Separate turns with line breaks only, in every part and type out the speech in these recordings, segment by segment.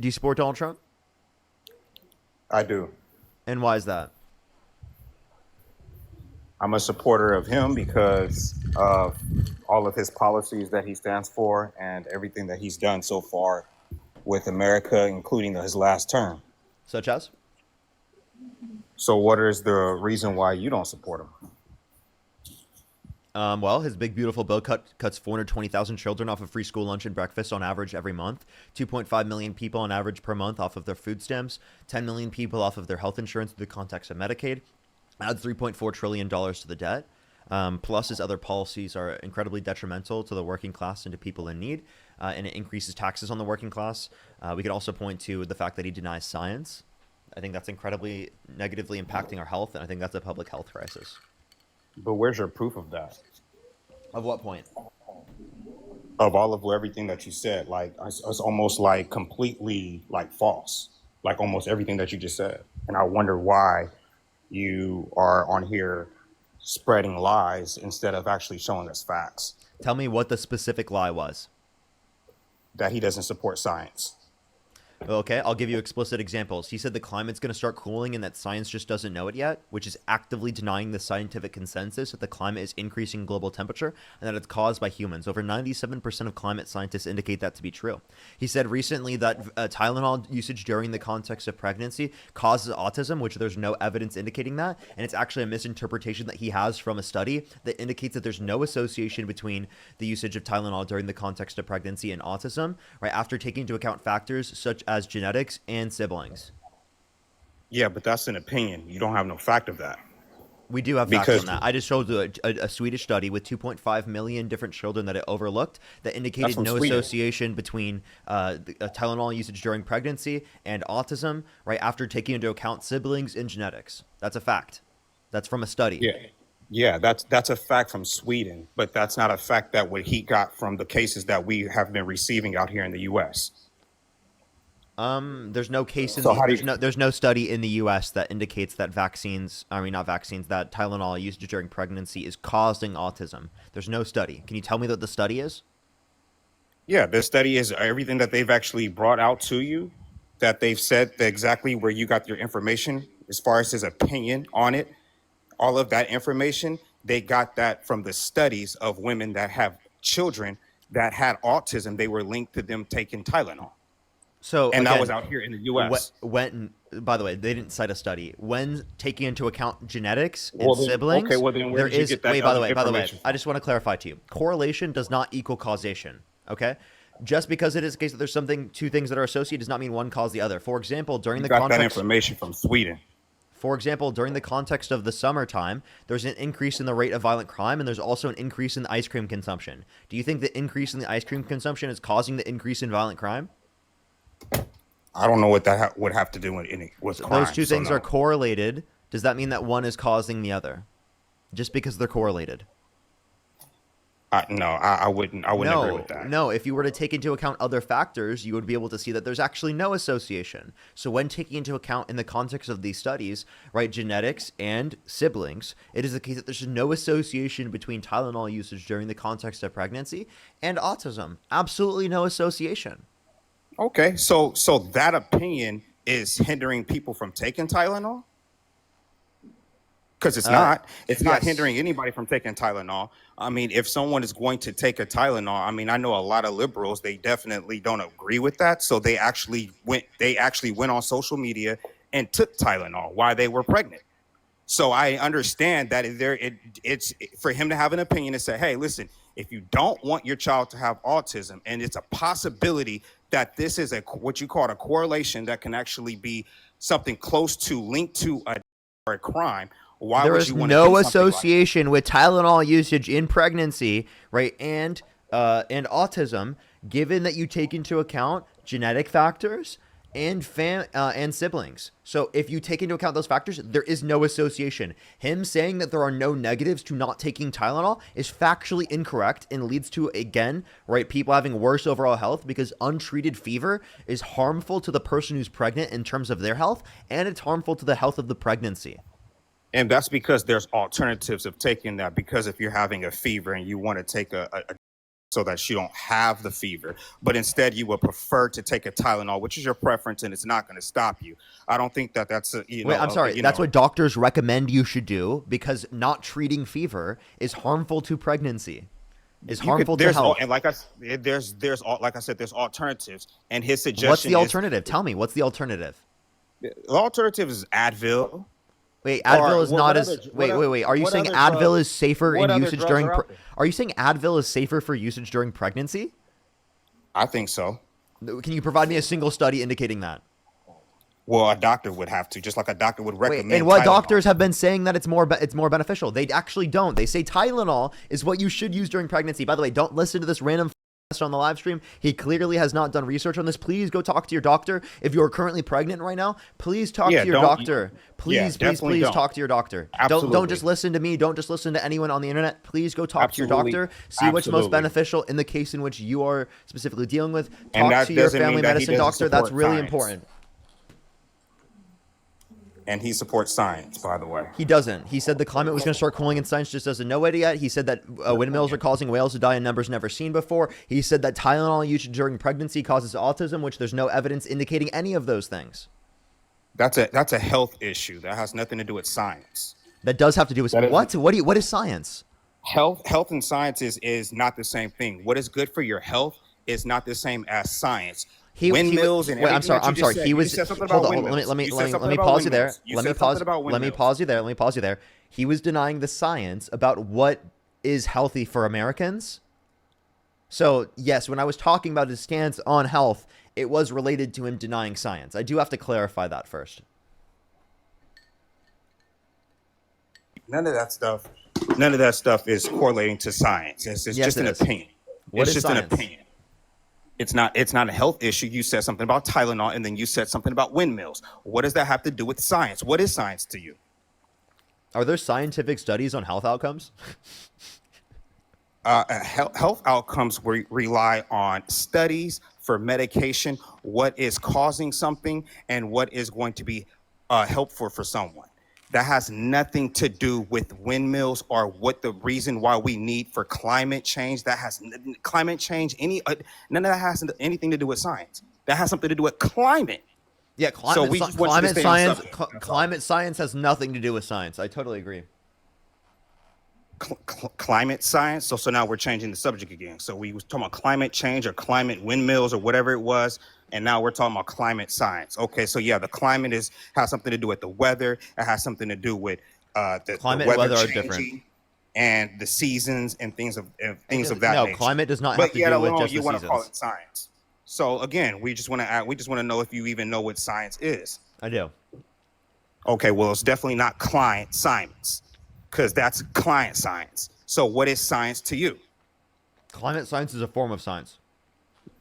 Do you support Donald Trump?
I do.
And why is that?
I'm a supporter of him because of all of his policies that he stands for and everything that he's done so far with America, including his last term.
Such as?
So, what is the reason why you don't support him?
Well, his big beautiful bill cuts 420,000 children off of free school lunch and breakfast on average every month, 2.5 million people on average per month off of their food stamps, 10 million people off of their health insurance through the context of Medicaid, adds $3.4 trillion to the debt. Plus, his other policies are incredibly detrimental to the working class and to people in need, and it increases taxes on the working class. We could also point to the fact that he denies science. I think that's incredibly negatively impacting our health, and I think that's a public health crisis.
But where's your proof of that?
Of what point?
Of all of everything that you said, like it's almost like completely like false, like almost everything that you just said. And I wonder why you are on here spreading lies instead of actually showing us facts
Tell me what the specific lie was.
that he doesn't support science.
Okay, I'll give you explicit examples. He said the climate's going to start cooling and that science just doesn't know it yet, which is actively denying the scientific consensus that the climate is increasing global temperature and that it's caused by humans. Over 97% of climate scientists indicate that to be true. He said recently that Tylenol usage during the context of pregnancy causes autism, which there's no evidence indicating that, and it's actually a misinterpretation that he has from a study that indicates that there's no association between the usage of Tylenol during the context of pregnancy and autism, right, after taking into account factors such as genetics and siblings.
Yeah, but that's an opinion. You don't have no fact of that.
We do have facts on
Because
that. I just showed you a Swedish study with 2.5 million different children that it overlooked that
that's
indicated
from
no
Sweden.
association between Tylenol usage during pregnancy and autism, right, after taking into account siblings and genetics. That's a fact. That's from a study.
Yeah. Yeah, that's a fact from Sweden, but that's not a fact that what he got from the cases that we have been receiving out here in the US.
There's no case in
So
the
how do you
there's no study in the U.S. that indicates that not vaccines, that Tylenol used during pregnancy is causing autism. There's no study. Can you tell me what the study is?
Yeah, this study is everything that they've actually brought out to you, that they've said exactly where you got your information as far as his opinion on it. All of that information, they got that from the studies of women that have children that had autism. They were linked to them taking Tylenol.
So
And that was
again,
out here in the US.
when by the way, they didn't cite a study. When taking into account genetics and
Well, then, okay,
siblings,
well, then where
there
did you
is
get that
wait.
other
By the way,
information
I
from?
just want to clarify to you: correlation does not equal causation. Okay. Just because it is the case that there's two things that are associated does not mean one cause the other.
You got that information from Sweden.
For example, during the context of the summertime, there's an increase in the rate of violent crime, and there's also an increase in the ice cream consumption. Do you think the increase in the ice cream consumption is causing the increase in violent crime?
I don't know what that would have to do with any with
So those
crime.
two
So
things are
no.
correlated. Does that mean that one is causing the other? Just because they're correlated?
No, I wouldn't. I wouldn't agree
No,
with that.
no. If you were to take into account other factors, you would be able to see that there's actually no association. So when taking into account in the context of these studies, right, genetics and siblings, it is the case that there's no association between Tylenol usage during the context of pregnancy and autism. Absolutely no association.
Okay, so that opinion is hindering people from taking Tylenol? Because it's
Uh,
not. It's not
yes.
hindering anybody from taking Tylenol. I mean, if someone is going to take a Tylenol, I mean, I know a lot of liberals, they definitely don't agree with that. So they actually went on social media and took Tylenol while they were pregnant. So I understand that it's for him to have an opinion and say, hey, listen, if you don't want your child to have autism, and it's a possibility that this is what you call a correlation that can actually be something close to linked to a crime, why
There
would
is
you want to do
no
something like that?
association with Tylenol usage in pregnancy, right, and autism, given that you take into account genetic factors and siblings. So if you take into account those factors, there is no association. Him saying that there are no negatives to not taking Tylenol is factually incorrect and leads to, again, right, people having worse overall health because untreated fever is harmful to the person who's pregnant in terms of their health, and it's harmful to the health of the pregnancy.
And that's because there's alternatives of taking that. Because if you're having a fever and you want to take a so that you don't have the fever, but instead you would prefer to take a Tylenol, which is your preference, and it's not going to stop you. I don't think that that's a,
Wait, I'm sorry. That's what doctors recommend you should do, because not treating fever is harmful to pregnancy. Is harmful to health.
And like I said, there's alternatives. And his suggestion.
What's the alternative? Tell me, what's the alternative?
The alternative is Advil.
Wait, Advil is not as. Wait. Are you saying Advil is safer in usage during? Are you saying Advil is safer for usage during pregnancy?
I think so.
Can you provide me a single study indicating that?
Well, a doctor would have to, just like a doctor would recommend.
Wait, and what
Tylenol.
Doctors have been saying that it's more beneficial. They actually don't. They say Tylenol is what you should use during pregnancy. By the way, don't listen to this random on the live stream. He clearly has not done research on this. Please go talk to your doctor. If you're currently pregnant right now, please talk to your doctor. Please talk to your doctor. Don't just listen to me. Don't just listen to anyone on the internet. Please go talk to your doctor. See what's most beneficial in the case in which you are specifically dealing with. Talk to your family medicine doctor. That's really important.
And he supports science, by the way.
He doesn't. He said the climate was going to start cooling and science just doesn't know it yet. He said that windmills are causing whales to die in numbers never seen before. He said that Tylenol usage during pregnancy causes autism, which there's no evidence indicating any of those things.
That's a health issue. That has nothing to do with science.
That does have to do with what? What is science?
Health and science is not the same thing. What is good for your health is not the same as science. Windmills and
I'm sorry. He was. Hold on. Let me pause you there. Let me pause you there. He was denying the science about what is healthy for Americans. So yes, when I was talking about his stance on health, it was related to him denying science. I do have to clarify that first.
None of that stuff is correlating to science. It's just an opinion. It's just an opinion. It's not a health issue. You said something about Tylenol, and then you said something about windmills. What does that have to do with science? What is science to you?
Are there scientific studies on health outcomes?
Health outcomes rely on studies for medication, what is causing something, and what is going to be helpful for someone. That has nothing to do with windmills or what the reason why we need for climate change. That has climate change. None of that has anything to do with science. That has something to do with climate.
Yeah, climate science has nothing to do with science. I totally agree.
Climate science. So now we're changing the subject again. So we was talking about climate change or climate windmills or whatever it was. And now we're talking about climate science. Okay, so yeah, the climate has something to do with the weather. It has something to do with the
climate
weather
and weather are
changing
different,
and the seasons and things of that nature.
No, climate does not have to do with just the seasons.
You want to call it science. So again, we just want to know if you even know what science is.
I do.
Okay, well, it's definitely not client science, because that's client science. So what is science to you?
Climate science is a form of science.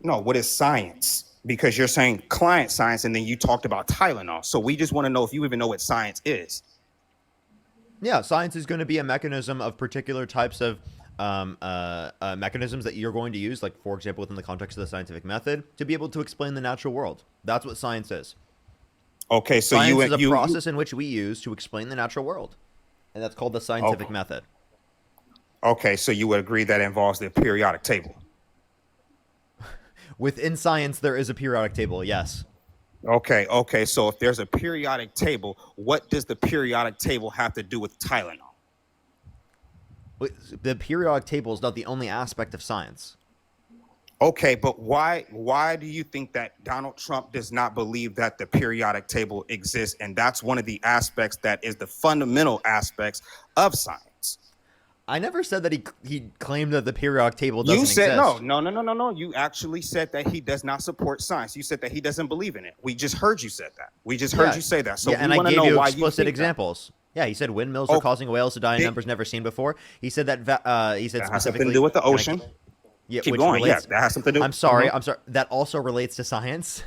No, what is science? Because you're saying client science, and then you talked about Tylenol. So we just want to know if you even know what science is.
Yeah, science is going to be a mechanism of particular types of mechanisms that you're going to use, like, for example, within the context of the scientific method, to be able to explain the natural world. That's what science is.
Okay, so
science is a process in which we use to explain the natural world, and that's called the scientific method.
Okay, so you would agree that involves the periodic table.
Within science, there is a periodic table, yes.
Okay. So if there's a periodic table, what does the periodic table have to do with Tylenol?
The periodic table is not the only aspect of science.
Okay, but why do you think that Donald Trump does not believe that the periodic table exists? And that's one of the aspects that is the fundamental aspects of science.
I never said that he claimed that the periodic table doesn't exist.
You said no. You actually said that he does not support science. You said that he doesn't believe in it. We just heard you said that. We just heard you say that. So
and I gave you explicit examples. Yeah, he said windmills are causing whales to die in numbers never seen before. He said that
has something to do with the ocean.
Yeah,
keep going. That has something to do.
I'm sorry. That also relates to science.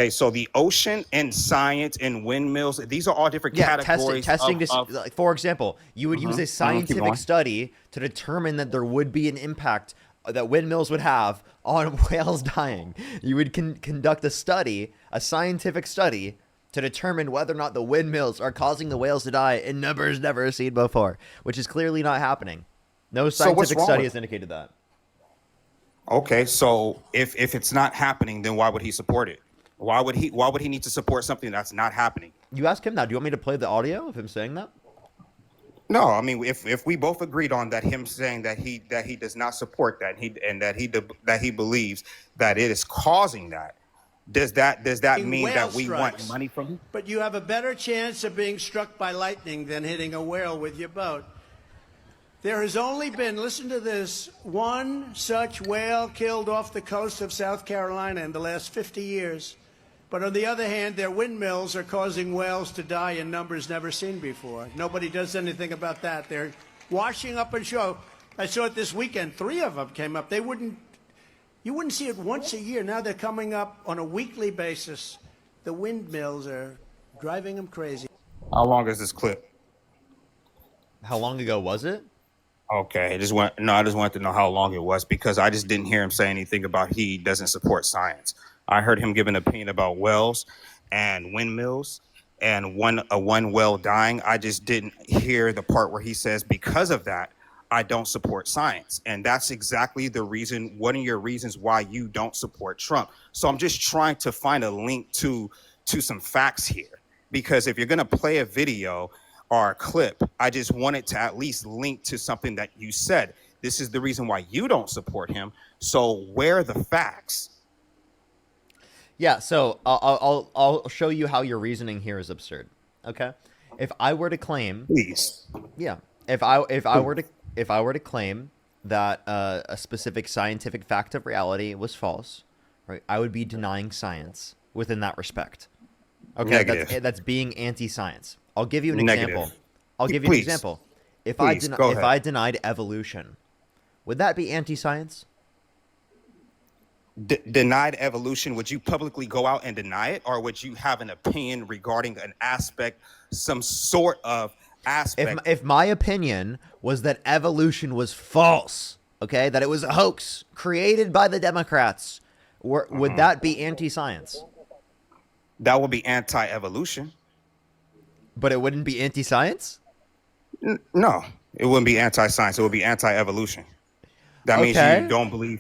So the ocean and science and windmills, these are all different categories.
Like, for example, you would use a scientific study to determine that there would be an impact that windmills would have on whales dying. You would conduct a scientific study, to determine whether or not the windmills are causing the whales to die in numbers never seen before, which is clearly not happening. No
So what's
scientific
wrong
study
with
has indicated that.
Okay, so if it's not happening, then why would he support it? Why would he need to support something that's not happening?
You ask him that. Do you want me to play the audio of him saying that?
No, I mean if we both agreed on that, him saying that he does not support that, that he believes that it is causing that, does that mean
Whale
that we want
strikes.
money from him?
But you have a better chance of being struck by lightning than hitting a whale with your boat. There has only been, listen to this, one such whale killed off the coast of South Carolina in the last 50 years. But on the other hand, their windmills are causing whales to die in numbers never seen before. Nobody does anything about that. They're washing up on shore. I saw it this weekend. 3 of them came up. You wouldn't see it once a year. Now they're coming up on a weekly basis. The windmills are driving them crazy.
How long is this clip?
How long ago was it?
Okay, I just wanted to know how long it was because I just didn't hear him say anything about he doesn't support science. I heard him give an opinion about wells and windmills and one well dying. I just didn't hear the part where he says because of that I don't support science. And that's exactly the reason, one of your reasons why you don't support Trump. So I'm just trying to find a link to some facts here, because if you're going to play a video or a clip, I just wanted to at least link to something that you said. This is the reason why you don't support him. So where are the facts?
Yeah, so I'll show you how your reasoning here is absurd. Okay, if I were to claim,
Please.
yeah, if I were to claim that a specific scientific fact of reality was false, right, I would be denying science within that respect. Okay,
Negative.
that's being anti-science. I'll give you an
Negative.
example. I'll give you an
Please.
example. If
Please, go
if
ahead.
I denied evolution, would that be anti-science?
Denied evolution, would you publicly go out and deny it, or would you have an opinion regarding an aspect, some sort of aspect?
If my opinion was that evolution was false, okay, that it was a hoax created by the Democrats, would that be anti-science?
That would be anti-evolution.
But it wouldn't be anti-science?
No, it wouldn't be anti-science. It would be anti-evolution. That means
Okay.
you don't believe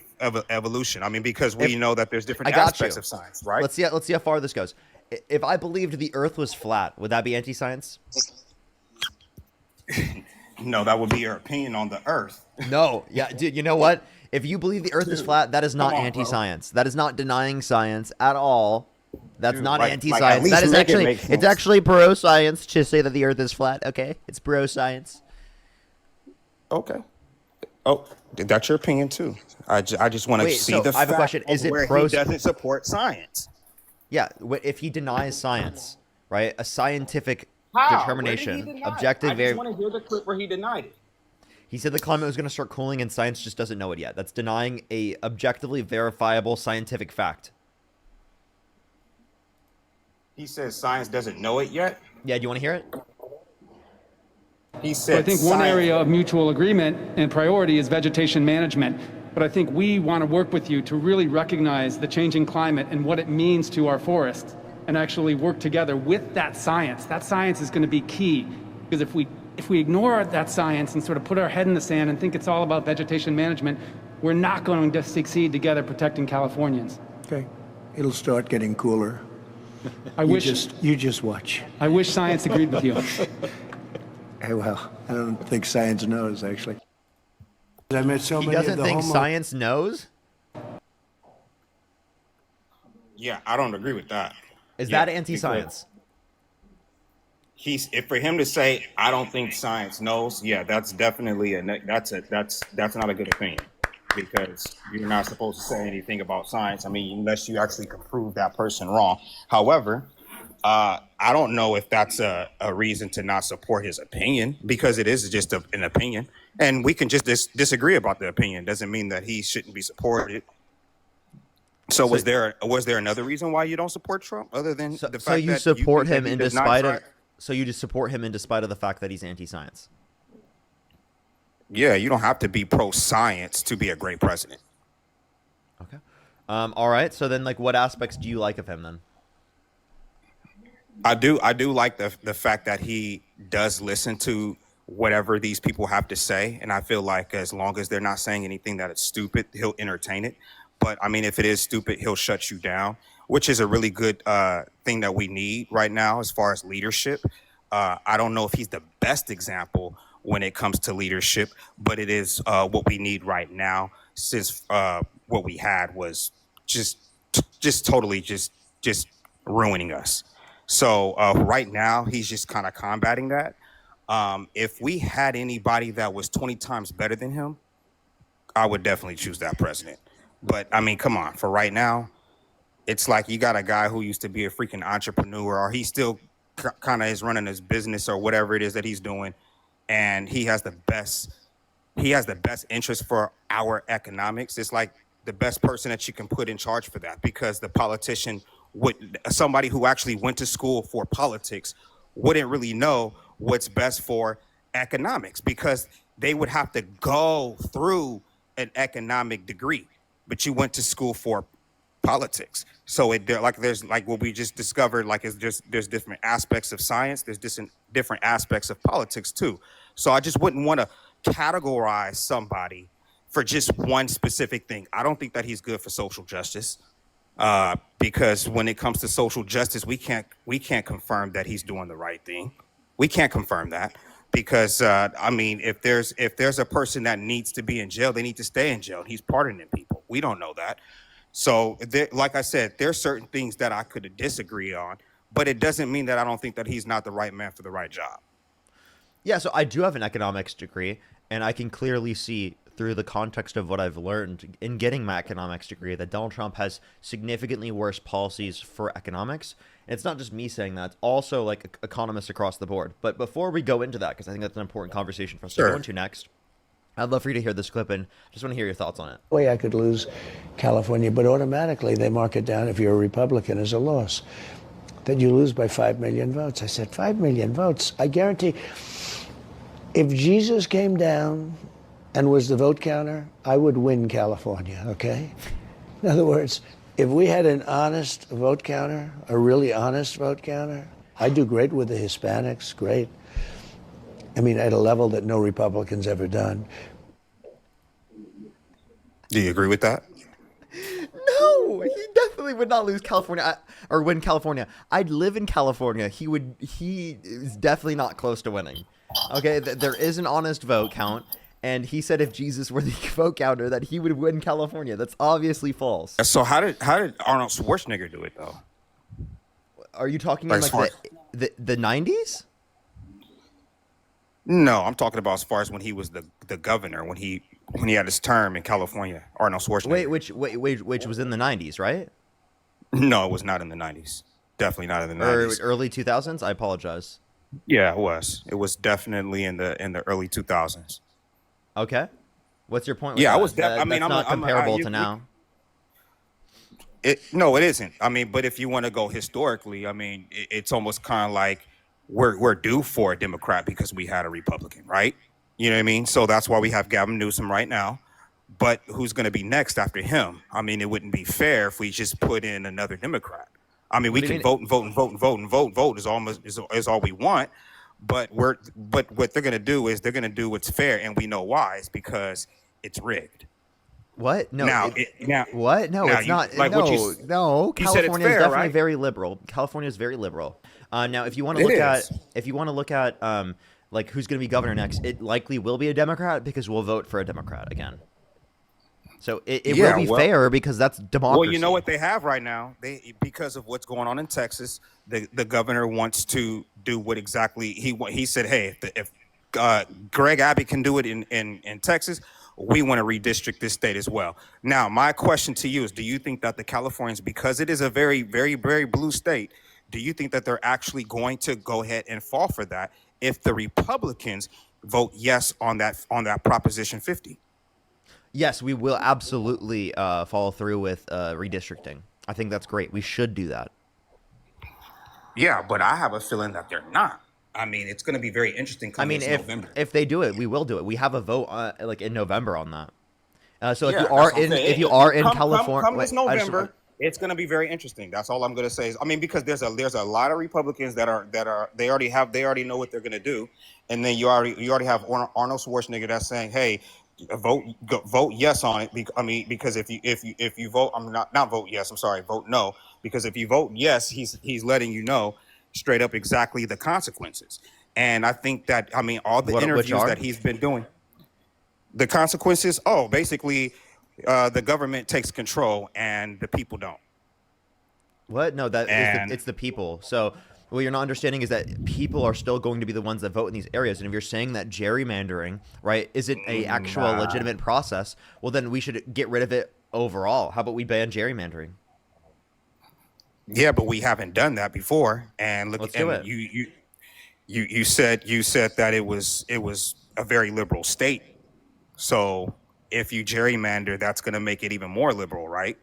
evolution. I mean, because we know that there's different
I got
aspects
you.
of science, right?
Let's see how far this goes. If I believed the Earth was flat, would that be anti-science?
No, that would be your opinion on the Earth.
No. Yeah, dude, you know what? If you believe the Earth is flat, that is not
come on,
anti-science. That is not denying science at all. That's
Dude,
not
like,
anti-science.
at least
That is
make it
actually
make sense.
it's actually pro-science to say that the Earth is flat. Okay, it's pro-science.
Okay. Oh, that's your opinion too. I just want to
Wait,
see
so
the
I have a
fact
question.
of
Is it
where
pro-
he doesn't support science.
Yeah, if he denies science, right? A scientific
How?
determination,
Where did he deny it?
objective.
I just want to hear the clip where he denied it.
He said the climate was going to start cooling, and science just doesn't know it yet. That's denying a objectively verifiable scientific fact.
He says science doesn't know it yet.
Yeah, do you want to hear it?
He
So
said
I think one
science-
area of mutual agreement and priority is vegetation management. But I think we want to work with you to really recognize the changing climate and what it means to our forests and actually work together with that science. That science is going to be key, because if we ignore that science and sort of put our head in the sand and think it's all about vegetation management, we're not going to succeed together protecting Californians.
Okay, it'll start getting cooler.
I
You
wish
just watch.
science agreed with you.
Well, I don't think science knows, actually. I met so
He
many of
doesn't
the
think
homo-
science knows?
Yeah, I don't agree with that.
Is
Yeah,
that anti-science?
If for him to say I don't think science knows, yeah, that's definitely that's not a good opinion, because you're not supposed to say anything about science. I mean, unless you actually can prove that person wrong. However, I don't know if that's a reason to not support his opinion, because it is just an opinion, and we can just disagree about the opinion. Doesn't mean that he shouldn't be supported. So was there another reason why you don't support Trump other than the fact
So you
that
support
think
him
that he
in
does not
despite
try-
of so you just support him in despite of the fact that he's anti-science?
Yeah, you don't have to be pro-science to be a great president.
Okay. All right. So then, like, what aspects do you like of him then?
I do like the fact that he does listen to whatever these people have to say. And I feel like as long as they're not saying anything that is stupid, he'll entertain it. But I mean, if it is stupid, he'll shut you down, which is a really good thing that we need right now as far as leadership. I don't know if he's the best example when it comes to leadership, but it is what we need right now, since what we had was just totally just ruining us. So right now, he's just kind of combating that. If we had anybody that was 20 times better than him, I would definitely choose that president. But I mean, come on, for right now, it's like you got a guy who used to be a freaking entrepreneur, or he still kind of is running his business or whatever it is that he's doing, and he has the best interest for our economics. It's like the best person that you can put in charge for that, because the politician somebody who actually went to school for politics wouldn't really know what's best for economics, because they would have to go through an economic degree, but you went to school for politics. So there's like what we just discovered, like there's different aspects of science, there's different aspects of politics too. So I just wouldn't want to categorize somebody for just one specific thing. I don't think that he's good for social justice, because when it comes to social justice, we can't confirm that he's doing the right thing. We can't confirm that, because I mean, if there's a person that needs to be in jail, they need to stay in jail. He's pardoning people. We don't know that. So like I said, there's certain things that I could disagree on, but it doesn't mean that I don't think that he's not the right man for the right job.
Yeah, so I do have an economics degree, and I can clearly see through the context of what I've learned in getting my economics degree that Donald Trump has significantly worse policies for economics. And it's not just me saying that, it's also like economists across the board. But before we go into that, because I think that's an important conversation for us to go into next, I'd love for you to hear this clip, and just want to hear your thoughts on it.
Way I could lose California, but automatically they mark it down, if you're a Republican, as a loss. That you lose by 5 million votes. I said, 5 million votes? I guarantee, if Jesus came down and was the vote counter, I would win California, okay? In other words, if we had an honest vote counter, a really honest vote counter, I'd do great with the Hispanics, great. I mean, at a level that no Republican's ever done.
Do you agree with that?
No, he definitely would not lose California or win California. I'd live in California. He is definitely not close to winning. Okay, there is an honest vote count, and he said if Jesus were the vote counter that he would win California. That's obviously false.
So how did Arnold Schwarzenegger do it though?
Are you talking in like the 90s?
No, I'm talking about as far as when he was the governor, when he had his term in California, Arnold Schwarzenegger.
Which was in the 90s, right?
No, it was not in the 90s. Definitely not in the 90s.
Or early 2000s? I apologize.
Yeah, it was. It was definitely in the early 2000s.
Okay. What's your point with
Yeah,
that?
I was I mean,
that's not comparable to now.
No, it isn't. I mean, but if you want to go historically, I mean, it's almost kind of like we're due for a Democrat because we had a Republican, right? You know what I mean? So that's why we have Gavin Newsom right now. But who's going to be next after him? I mean, it wouldn't be fair if we just put in another Democrat. I mean, we can vote and vote and vote and vote and vote. Vote is all we want. But what they're going to do is they're going to do what's fair, and we know why. It's because it's rigged.
What? No. What? No,
now
it's not.
Like
no,
what
no.
You said it's
California is
fair,
definitely
right?
very liberal. California is very liberal. Now, if you want to look at, like who's going to be governor next, it likely will be a Democrat because we'll vote for a Democrat again. So it will be fair because that's democracy.
Well, you know what they have right now? Because of what's going on in Texas, the governor wants to do what exactly he said. Hey, if Greg Abbott can do it in Texas, we want to redistrict this state as well. Now, my question to you is: do you think that the Californians, because it is a very, very, very blue state, do you think that they're actually going to go ahead and fall for that if the Republicans vote yes on that Proposition 50?
Yes, we will absolutely follow through with redistricting. I think that's great. We should do that.
Yeah, but I have a feeling that they're not. I mean, it's going to be very interesting coming November.
If they do it, we will do it. We have a vote like in November on that. So if you are in California,
come this November, It's going to be very interesting. That's all I'm going to say. I mean, because there's a lot of Republicans that are they already know what they're going to do, and then you already have Arnold Schwarzenegger that's saying, hey, vote yes on it. I mean, because if you vote, I'm not vote yes. I'm sorry, vote no. Because if you vote yes, he's letting you know straight up exactly the consequences. And I think that, I mean, all the interviews that he's been doing, the consequences. Oh, basically, the government takes control and the people don't.
What? No,
And
it's the people. So what you're not understanding is that people are still going to be the ones that vote in these areas. And if you're saying that gerrymandering, right, isn't a actual legitimate process, well, then we should get rid of it overall. How about we ban gerrymandering?
yeah, but we haven't done that before. And look,
Let's do
and
it.
you said that it was a very liberal state. So if you gerrymander, that's going to make it even more liberal, right?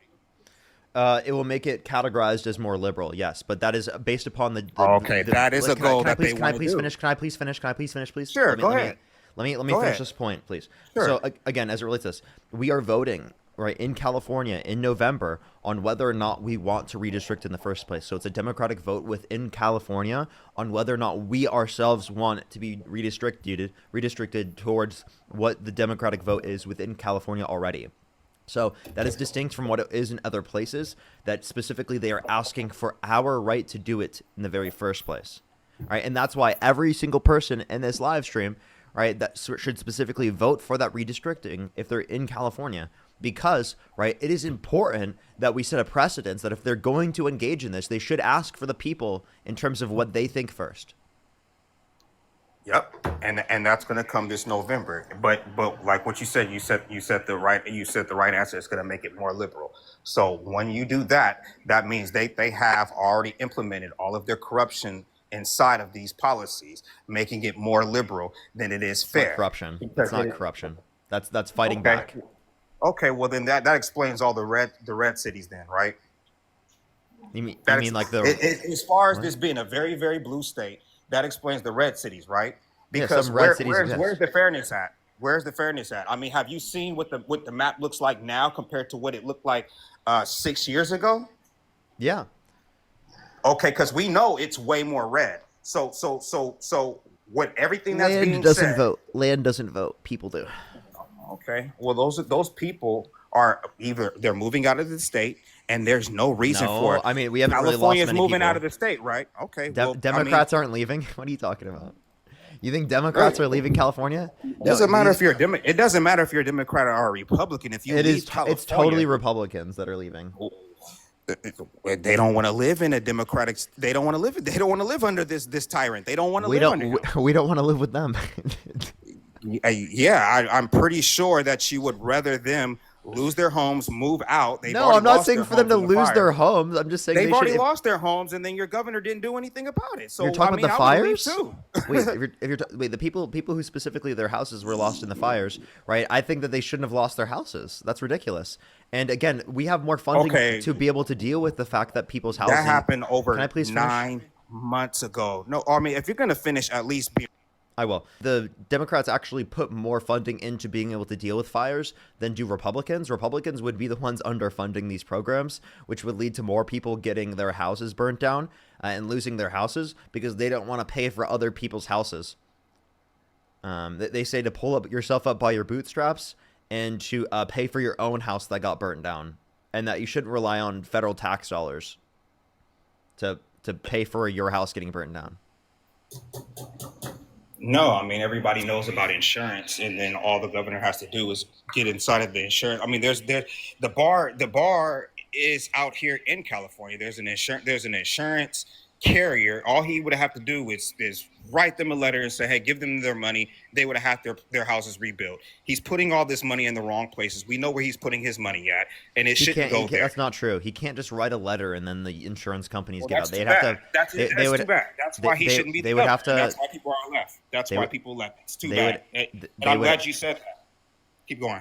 It will make it categorized as more liberal, yes, but that is based upon
Okay, that is a goal that they
can I
want to
please
do.
finish? Can I please finish? Can I please finish, please?
Sure, go ahead.
Let me
Go
finish
ahead.
this point, please.
Sure.
So again, as it relates to this, we are voting right in California in November on whether or not we want to redistrict in the first place. So it's a democratic vote within California on whether or not we ourselves want to be redistricted towards what the democratic vote is within California already. So that is distinct from what it is in other places, that specifically they are asking for our right to do it in the very first place. Right? And that's why every single person in this live stream, right, that should specifically vote for that redistricting if they're in California. Because, right, it is important that we set a precedence that if they're going to engage in this, they should ask for the people in terms of what they think first.
Yep, and that's going to come this November. But like what you said the right answer. It's going to make it more liberal. So when you do that, that means they have already implemented all of their corruption inside of these policies, making it more liberal than it is fair.
It's not corruption. It's not corruption. That's fighting back.
Okay, well then that explains all the red cities then, right?
You mean like the
as far as this being a very, very blue state, that explains the red cities, right? Because
some red cities
where's the fairness at? Where's the fairness at? I mean, have you seen what the map looks like now compared to what it looked like 6 years ago?
Yeah.
Okay, because we know it's way more red. So what everything that's being
Land doesn't
said,
vote. Land doesn't vote. People do.
okay, well those people are either they're moving out of the state and there's no reason for it.
I mean, we haven't really lost
California's
many
moving
people.
out of the state, right? Okay, well,
Democrats aren't leaving. What are you talking about? You think Democrats are leaving California?
It doesn't matter if you're it doesn't matter if you're a Democrat or a Republican. If you leave California,
it's totally Republicans that are leaving.
They don't want to live in a democratic. They don't want to live. They don't want to live under this tyrant. They don't want to live under him.
We don't want to live with them.
Yeah, I'm pretty sure that you would rather them lose their homes, move out.
No, I'm not saying for them to lose their homes. I'm just saying
they've
they
already
should,
lost their homes, and then your governor didn't do anything about it. So
you're talking about the
I would leave
fires
too.
wait, the people who specifically their houses were lost in the fires, right? I think that they shouldn't have lost their houses. That's ridiculous. And again, we have more funding to be able to deal with the fact that people's housing.
That happened over
Can I please finish?
9 months ago. No, I mean, if you're going to finish, at least be.
I will. The Democrats actually put more funding into being able to deal with fires than do Republicans. Republicans would be the ones underfunding these programs, which would lead to more people getting their houses burnt down and losing their houses because they don't want to pay for other people's houses. They say to pull yourself up by your bootstraps and to pay for your own house that got burnt down, and that you shouldn't rely on federal tax dollars to pay for your house getting burnt down.
No, I mean, everybody knows about insurance, and then all the governor has to do is get inside of the insurance. I mean, the bar is out here in California. There's an insurance carrier. All he would have to do is write them a letter and say, hey, give them their money. They would have had their houses rebuilt. He's putting all this money in the wrong places. We know where he's putting his money at, and it shouldn't go there.
That's not true. He can't just write a letter and then the insurance companies get out.
They'd have to. That's too bad. That's why he shouldn't be.
They would have to.
That's why people are left. That's why people left. It's too bad. And I'm glad you said that. Keep going.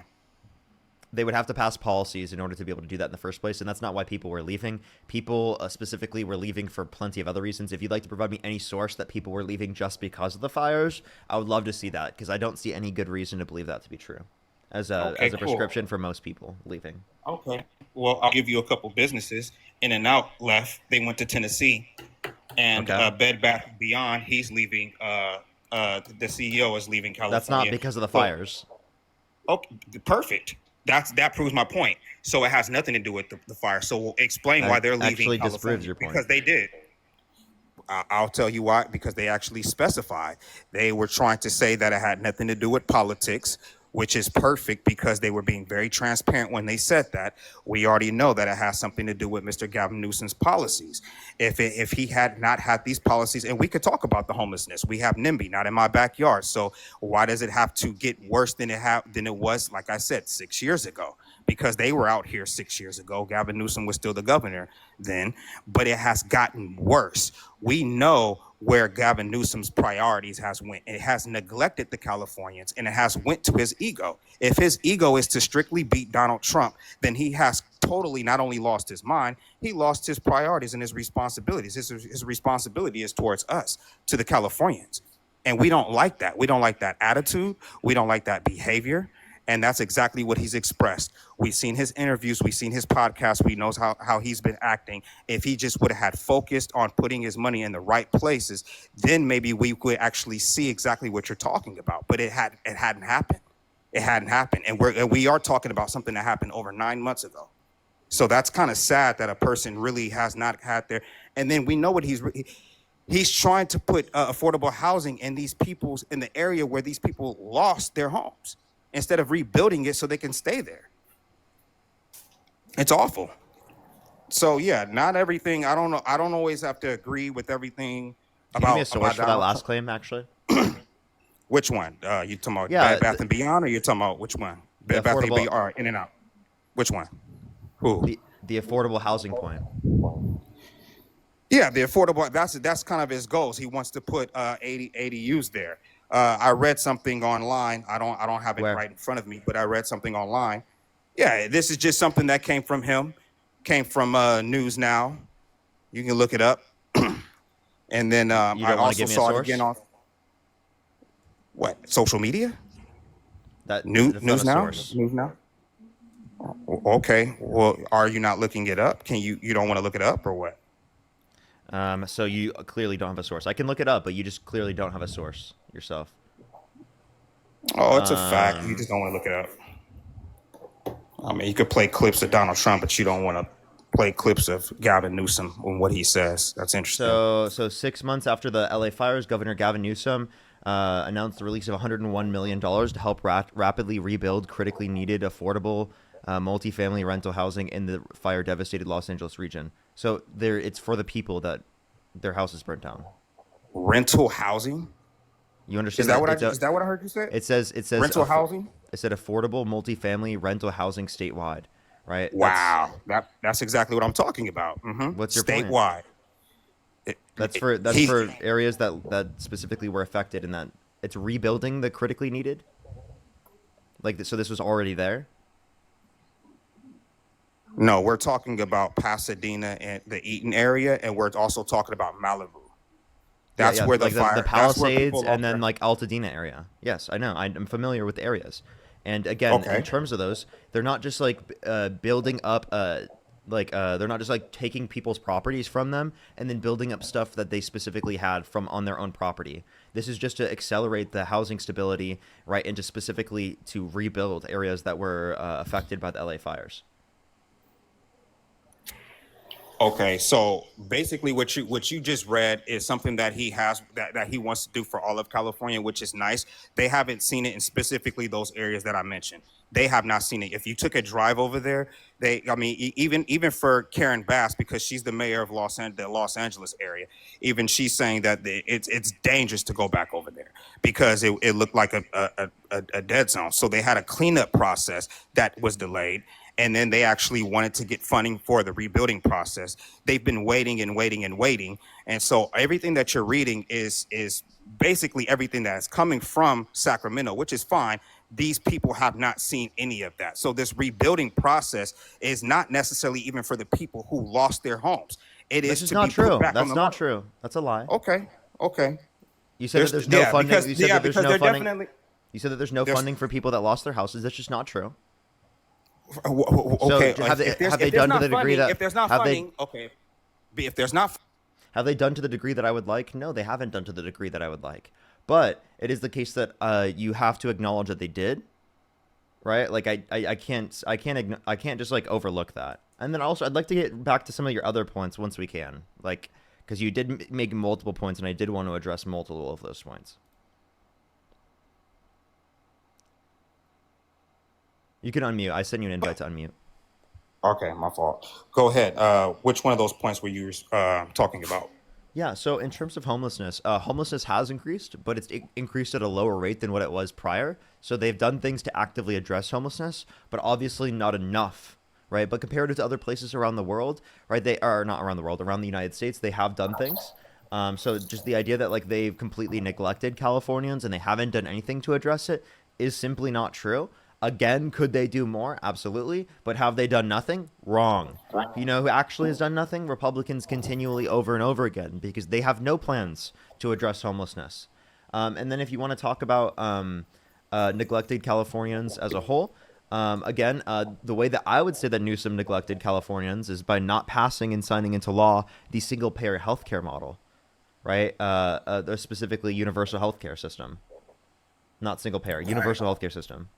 They would have to pass policies in order to be able to do that in the first place, and that's not why people were leaving. People specifically were leaving for plenty of other reasons. If you'd like to provide me any source that people were leaving just because of the fires, I would love to see that, because I don't see any good reason to believe that to be true as a prescription for most people leaving.
Okay. Well, I'll give you a couple businesses. In and Out left. They went to Tennessee, and
Okay.
Bed Bath and Beyond. He's leaving. The CEO is leaving
That's not
California.
because of the
So,
fires.
okay, perfect. That proves my point. So it has nothing to do with the fire. So we'll explain why
That
they're leaving
actually disproves
California,
your point.
because they did. I'll tell you why, because they actually specified. They were trying to say that it had nothing to do with politics, which is perfect because they were being very transparent when they said that. We already know that it has something to do with Mr. Gavin Newsom's policies. If he had not had these policies, and we could talk about the homelessness. We have NIMBY, not in my backyard. So why does it have to get worse than it was, like I said, 6 years ago? Because they were out here 6 years ago. Gavin Newsom was still the governor then, but it has gotten worse. We know where Gavin Newsom's priorities has went. It has neglected the Californians, and it has went to his ego. If his ego is to strictly beat Donald Trump, then he has totally not only lost his mind, he lost his priorities and his responsibilities. His responsibility is towards us, to the Californians. And we don't like that. We don't like that attitude. We don't like that behavior. And that's exactly what he's expressed. We've seen his interviews. We've seen his podcast. We know how he's been acting. If he just would have had focused on putting his money in the right places, then maybe we could actually see exactly what you're talking about. But it hadn't happened. It hadn't happened. And we are talking about something that happened over 9 months ago. So that's kind of sad that a person really has not had their. And then we know what he's trying to put affordable housing in the area where these people lost their homes, instead of rebuilding it so they can stay there. It's awful. So yeah, not everything. I don't know. I don't always have to agree with everything
Can you give me a
about
source for that
Donald
last
Trump.
claim, actually?
Which one? You talking about
Yeah,
Bed Bath and Beyond, or you talking about which one? Bed Bath and Beyond, or In and Out? Which one? Who?
The affordable housing point.
Yeah, the affordable. That's kind of his goals. He wants to put 80 ADUs there. I read something online. I don't have it
Where?
right in front of me, but I read something online. Yeah, this is just something that came from him. Came from News Now. You can look it up. And then
You
I
don't want to
also
give me a
saw it
source?
again on what, social media?
That's
News
not a
Now.
source.
News Now. Okay. Well, are you not looking it up? Can you don't want to look it up, or what?
So you clearly don't have a source. I can look it up, but you just clearly don't have a source yourself.
Oh, it's a fact. You just don't want to look it up. I mean, you could play clips of Donald Trump, but you don't want to play clips of Gavin Newsom and what he says. That's interesting.
So 6 months after the LA fires, Governor Gavin Newsom announced the release of $101 million to help rapidly rebuild critically needed affordable multifamily rental housing in the fire-devastated Los Angeles region. So it's for the people that their houses burnt down.
Rental housing?
You understand?
Is that what I heard you say?
It says
rental housing?
It said affordable multifamily rental housing statewide, right?
Wow, that's exactly what I'm talking about.
What's your point?
Statewide?
That's for areas that specifically were affected, and that it's rebuilding the critically needed. So this was already there.
No, we're talking about Pasadena and the Eaton area, and we're also talking about Malibu. That's where the fire,
the Palisades, and then
like
Altadena area. Yes, I know. I'm familiar with the areas. And again, in terms of those, they're not just building up they're not just taking people's properties from them and then building up stuff that they specifically had from on their own property. This is just to accelerate the housing stability, right, and to specifically to rebuild areas that were affected by the LA fires.
Okay, so basically what you just read is something that he has that he wants to do for all of California, which is nice. They haven't seen it in specifically those areas that I mentioned. They have not seen it. If you took a drive over there, even for Karen Bass, because she's the mayor of the Los Angeles area, even she's saying that it's dangerous to go back over there because it looked like a dead zone. So they had a cleanup process that was delayed. And then they actually wanted to get funding for the rebuilding process. They've been waiting and waiting and waiting. And so everything that you're reading is basically everything that is coming from Sacramento, which is fine. These people have not seen any of that. So this rebuilding process is not necessarily even for the people who lost their homes.
This is not true. That's not true. That's a lie.
Okay.
You said that there's no funding. You said that there's no funding.
Definitely.
You said that there's no funding for people that lost their houses. That's just not true.
Okay,
have they
if there's,
have they
if there's
done to
not
the degree
funding,
that
if there's not
have they
funding, okay. If there's not,
have they done to the degree that I would like? No, they haven't done to the degree that I would like. But it is the case that you have to acknowledge that they did, right? Like I can't just like overlook that. And then also I'd like to get back to some of your other points once we can, like because you did make multiple points, and I did want to address multiple of those points. You can unmute. I sent you an invite to unmute.
okay, my fault. Go ahead. Which one of those points were you talking about?
Yeah, so in terms of homelessness, homelessness has increased, but it's increased at a lower rate than what it was prior. So they've done things to actively address homelessness, but obviously not enough, right? But compared to other places around the world, right? They are not around the world, around the United States, they have done things. So just the idea that like they've completely neglected Californians and they haven't done anything to address it is simply not true. Again, could they do more? Absolutely. But have they done nothing? Wrong. You know who actually has done nothing? Republicans continually over and over again because they have no plans to address homelessness. And then if you want to talk about neglected Californians as a whole, again, the way that I would say that Newsom neglected Californians is by not passing and signing into law the single-payer healthcare model, right? Specifically universal healthcare system. Not single-payer, universal healthcare system.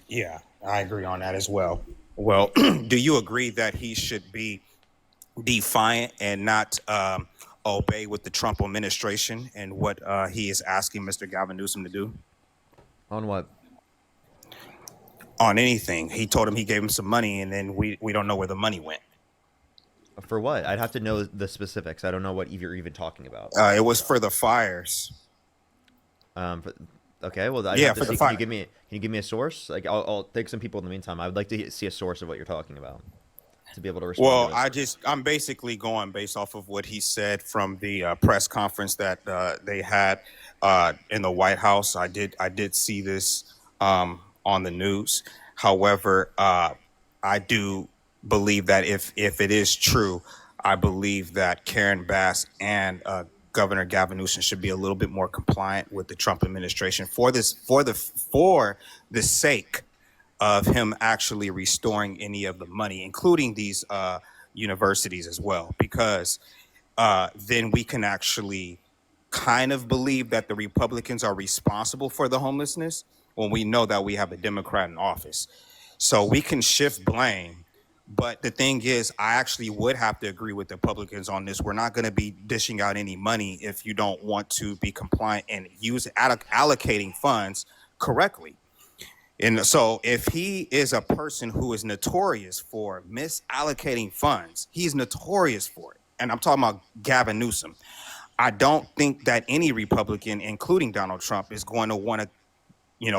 Yeah, I agree on that as well. Well, do you agree that he should be defiant and not obey with the Trump administration and what he is asking Mr. Gavin Newsom to do?
On what?
On anything. He told him he gave him some money, and then we don't know where the money went.
For what? I'd have to know the specifics. I don't know what you're even talking about.
It was for the fires.
Okay, well, I'd
Yeah,
have to
for the
see.
fire.
Can you give me a source? Like, I'll take some people in the meantime. I would like to see a source of what you're talking about to be able to respond.
Well,
to it.
I'm basically going based off of what he said from the press conference that they had in the White House. I did see this on the news. However, I do believe that if it is true, I believe that Karen Bass and Governor Gavin Newsom should be a little bit more compliant with the Trump administration for the sake of him actually restoring any of the money, including these universities as well, because then we can actually kind of believe that the Republicans are responsible for the homelessness when we know that we have a Democrat in office. So we can shift blame. But the thing is, I actually would have to agree with the Republicans on this. We're not going to be dishing out any money if you don't want to be compliant and allocating funds correctly. And so if he is a person who is notorious for misallocating funds, he's notorious for it. And I'm talking about Gavin Newsom. I don't think that any Republican, including Donald Trump, is going to want to,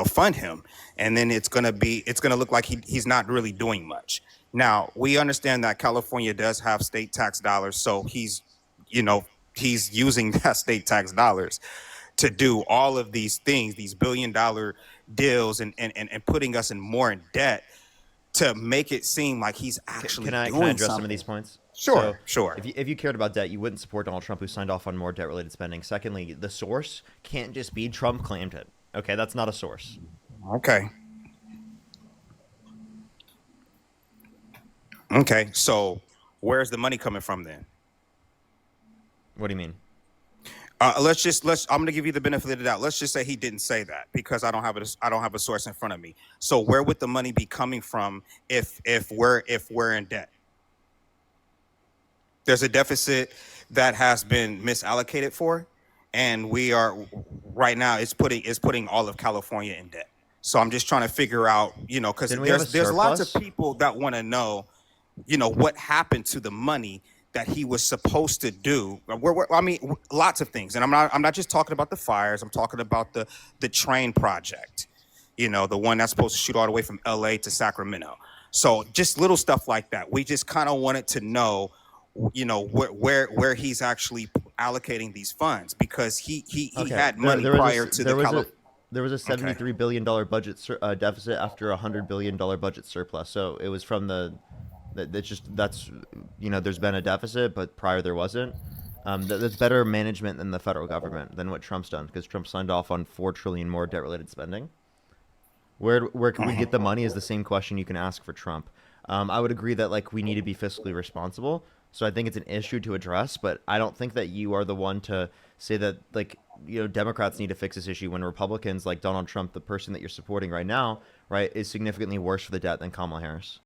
fund him. And then it's going to look like he's not really doing much. Now, we understand that California does have state tax dollars. So he's using that state tax dollars to do all of these things, these billion-dollar deals and putting us in more debt to make it seem like he's actually doing something.
Can I address some of these points?
Sure,
So,
sure.
If you cared about debt, you wouldn't support Donald Trump, who signed off on more debt-related spending. Secondly, the source can't just be Trump claimed it. Okay, that's not a source.
Okay, so where's the money coming from then?
What do you mean?
I'm going to give you the benefit of the doubt. Let's just say he didn't say that because I don't have a source in front of me. So where would the money be coming from if we're in debt? There's a deficit that has been misallocated for, and we are right now it's putting all of California in debt. So I'm just trying to figure out, because there's lots of people that want to know, what happened to the money that he was supposed to do. Lots of things. And I'm not just talking about the fires. I'm talking about the train project, the one that's supposed to shoot all the way from LA to Sacramento. So just little stuff like that. We just kind of wanted to know, where he's actually allocating these funds, because he had money prior to the California.
There was a $73 billion budget deficit after a $100 billion budget surplus. So it was from there's been a deficit, but prior there wasn't. That's better management than the federal government, than what Trump's done, because Trump signed off on $4 trillion more debt-related spending. Where can we get the money is the same question you can ask for Trump. I would agree that like we need to be fiscally responsible. So I think it's an issue to address, but I don't think that you are the one to say that like Democrats need to fix this issue when Republicans like Donald Trump, the person that you're supporting right now, right, is significantly worse for the debt than Kamala Harris.